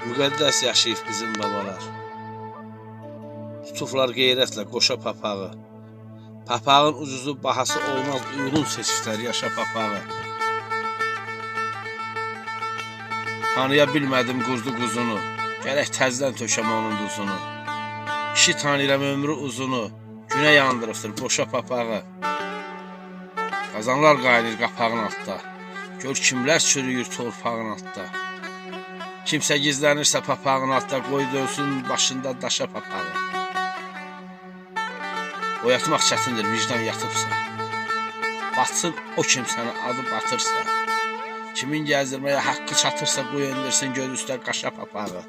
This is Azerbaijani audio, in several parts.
Müqəddəs yaşayıb bizim babalar. Tutublar qeyrətlə qoşa papağı. Papağın ucuzu bahası olmaz, uyğun seçiblər yaşa papağı. Tanıya bilmədim qurdu quzunu, gərək təzdən tökəm onun duzunu. Kişi tanıyıram ömrü uzunu, günə yandırıbdır boşa papağı. Qazanlar qaynır qapağın altda, gör kimlər çürüyür torpağın altda. Kimsə gizlənirsə papağın altda, qoy dönsün başında daşa papağı. Oyatmaq çətindir vicdan yatıbsa, batsın o kimsəni adı batırsa. Kimin gəzdirməyə haqqı çatırsa, qoy endirsin göz üstə qaşa papağı.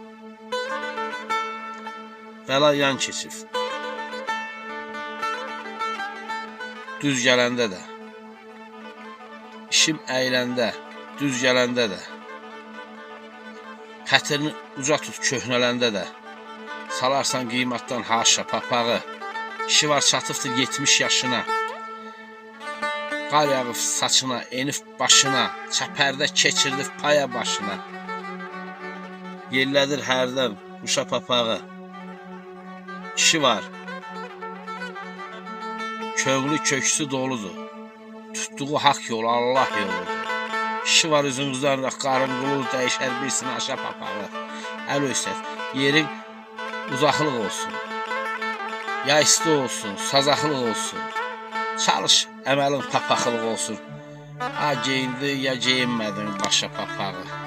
Bəla yan keçib, düz gələndə də, işim əyləndə, düz gələndə də, xətrini uca tut köhnələndə də, salarsan qiymətdən haşa papağı. Kişi var çatıbdır 70 yaşına, qar yağıb saçına, enif başına, çəpərdə keçirdib paya başına. Yellədir hərdən quşa papağı. Kişi var, köğlü köksü doludur, tutduğu haqq yolu Allah yoludur. Kişi var üzümüzdən qarın qulur, dəyişər birsin aşa papağı. Əl öysət, yerin uzaqlıq olsun, ya isti olsun, sazaqlıq olsun. Çalış, əməlin papaxlıq olsun. Ha geyindi, ya geyinmədin başa papağı.